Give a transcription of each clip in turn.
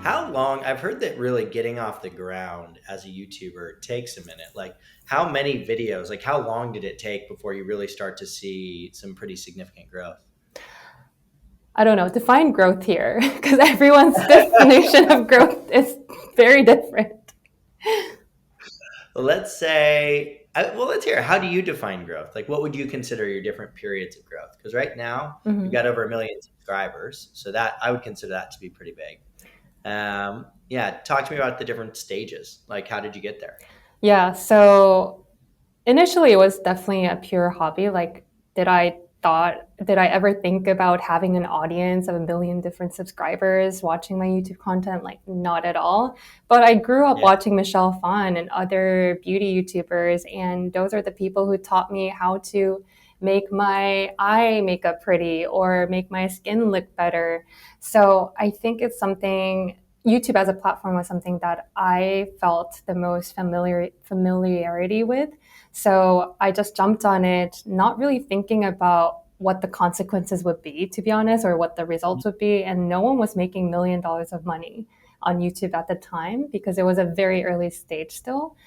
How long? I've heard that really getting off the ground as a YouTuber takes a minute. Like, how many videos, like, how long did it take before you really start to see some pretty significant growth? I don't know, define growth here because everyone's definition of growth is very different. Well, let's say, well, let's hear. How do you define growth? Like, what would you consider your different periods of growth? Because right now you've Mhm. got over 1 million subscribers, so that I would consider that to be pretty big. Yeah, talk to me about the different stages. Like, how did you get there? Yeah, so initially it was definitely a pure hobby. Like, did I ever think about having an audience of a million different subscribers watching my YouTube content? Like, not at all. But I grew up Yeah, watching Michelle Phan and other beauty YouTubers, and those are the people who taught me how to make my eye makeup pretty or make my skin look better. So I think it's something YouTube as a platform was something that I felt the most familiarity with. So I just jumped on it, not really thinking about what the consequences would be, to be honest, or what the results would be. And no one was making $1 million of money on YouTube at the time because it was a very early stage still.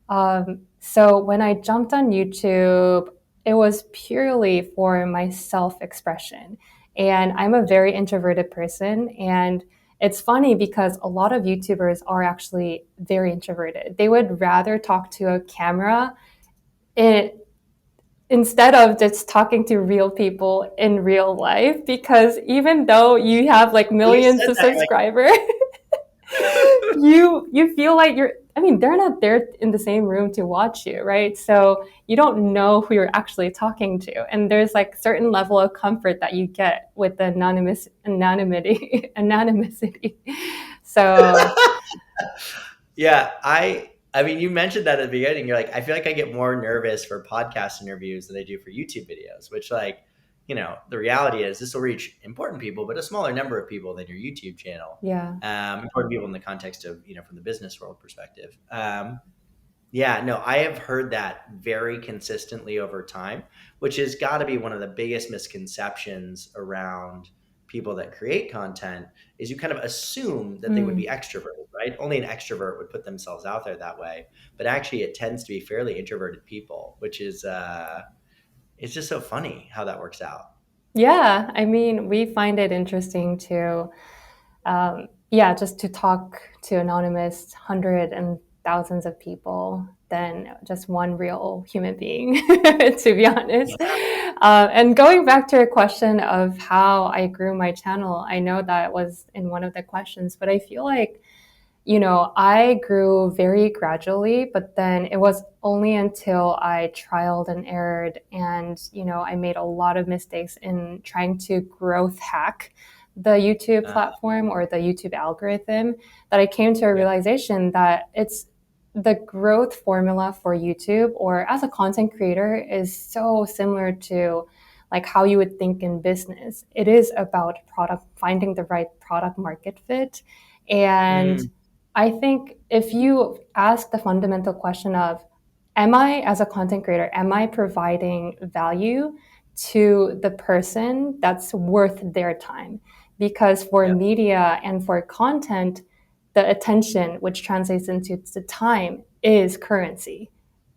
So when I jumped on YouTube, it was purely for my self expression. And I'm a very introverted person. And it's funny because a lot of YouTubers are actually very introverted. They would rather talk to a camera it, instead of just talking to real people in real life. Because even though you have like you millions said of that. You're subscribers, like, you feel like you're I mean, they're not there in the same room to watch you, right? So you don't know who you're actually talking to. And there's like certain level of comfort that you get with the anonymity anonymity. So yeah, I mean, you mentioned that at the beginning. You're like, I feel like I get more nervous for podcast interviews than I do for YouTube videos, which, like, the reality is this will reach important people, but a smaller number of people than your YouTube channel. yeah. Important people in the context of, from the business world perspective. Yeah, no, I have heard that very consistently over time, which has got to be one of the biggest misconceptions around people that create content is you kind of assume that they would be Mm. extroverted, right? Only an extrovert would put themselves out there that way, but actually it tends to be fairly introverted people, which is it's just so funny how that works out. Yeah, I mean, we find it interesting to, yeah, just to talk to anonymous hundred and thousands of people than just one real human being, to be honest. And going back to your question of how I grew my channel, I know that was in one of the questions, but I feel like I grew very gradually, but then it was only until I trialed and errored and, I made a lot of mistakes in trying to growth hack the YouTube Uh, platform or the YouTube algorithm that I came to a yeah, realization that it's the growth formula for YouTube or as a content creator is so similar to like how you would think in business. It is about product, finding the right product market fit. And mm, I think if you ask the fundamental question of, am I, as a content creator, am I providing value to the person that's worth their time? Because for yeah, media and for content, the attention, which translates into the time, is currency.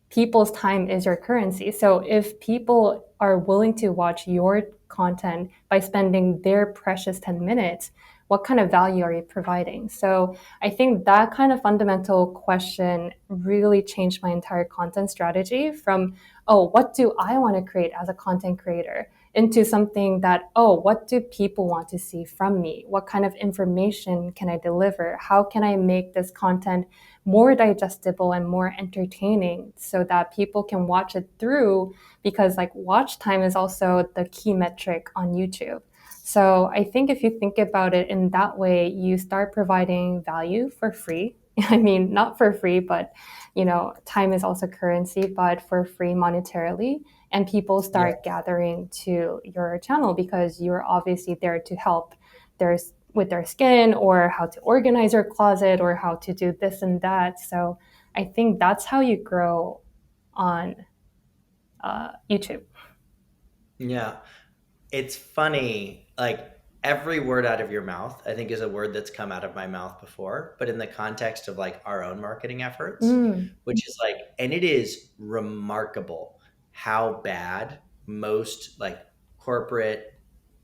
People's time is your currency. So if people are willing to watch your content by spending their precious 10 minutes, what kind of value are you providing? So I think that kind of fundamental question really changed my entire content strategy from, oh, what do I want to create as a content creator? Into something that, oh, what do people want to see from me? What kind of information can I deliver? How can I make this content more digestible and more entertaining so that people can watch it through? Because like watch time is also the key metric on YouTube. So I think if you think about it in that way, you start providing value for free. I mean, not for free, but time is also currency, but for free monetarily. And people yeah. start gathering to your channel because you're obviously there to help there's with their skin or how to organize your closet or how to do this and that. So I think that's how you grow on YouTube. Yeah. It's funny, like, every word out of your mouth, I think, is a word that's come out of my mouth before, but in the context of like our own marketing efforts, Mm. which is like, and it is remarkable how bad most like corporate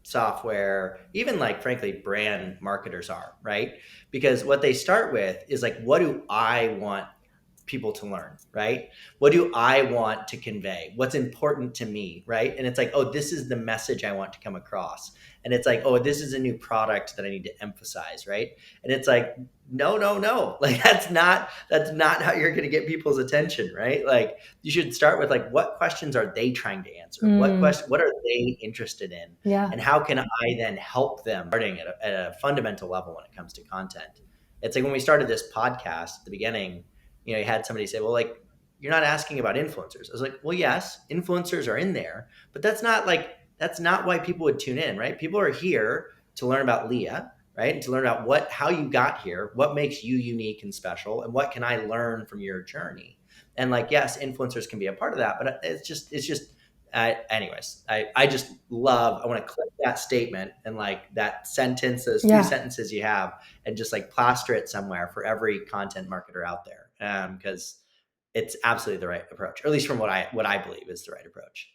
software, even like frankly brand marketers are, right? Because what they start with is like, what do I want people to learn, right? What do I want to convey? What's important to me, right? And it's like, oh, this is the message I want to come across. And it's like, oh, this is a new product that I need to emphasize, right? And it's like, no, no, no. Like that's not how you're going to get people's attention, right? Like you should start with like, what questions are they trying to answer? Mm. What are they interested in? Yeah. And how can I then help them starting at a fundamental level when it comes to content? It's like when we started this podcast at the beginning, you had somebody say, well, like, you're not asking about influencers. I was like, well, yes, influencers are in there, but that's not why people would tune in, right? People are here to learn about Liah, right? And to learn about how you got here, what makes you unique and special, and what can I learn from your journey. And like, yes, influencers can be a part of that, but it's just anyways, I just I want to clip that statement and like that sentence, those few Yeah. sentences you have, and just like plaster it somewhere for every content marketer out there, because it's absolutely the right approach, or at least from what I believe is the right approach.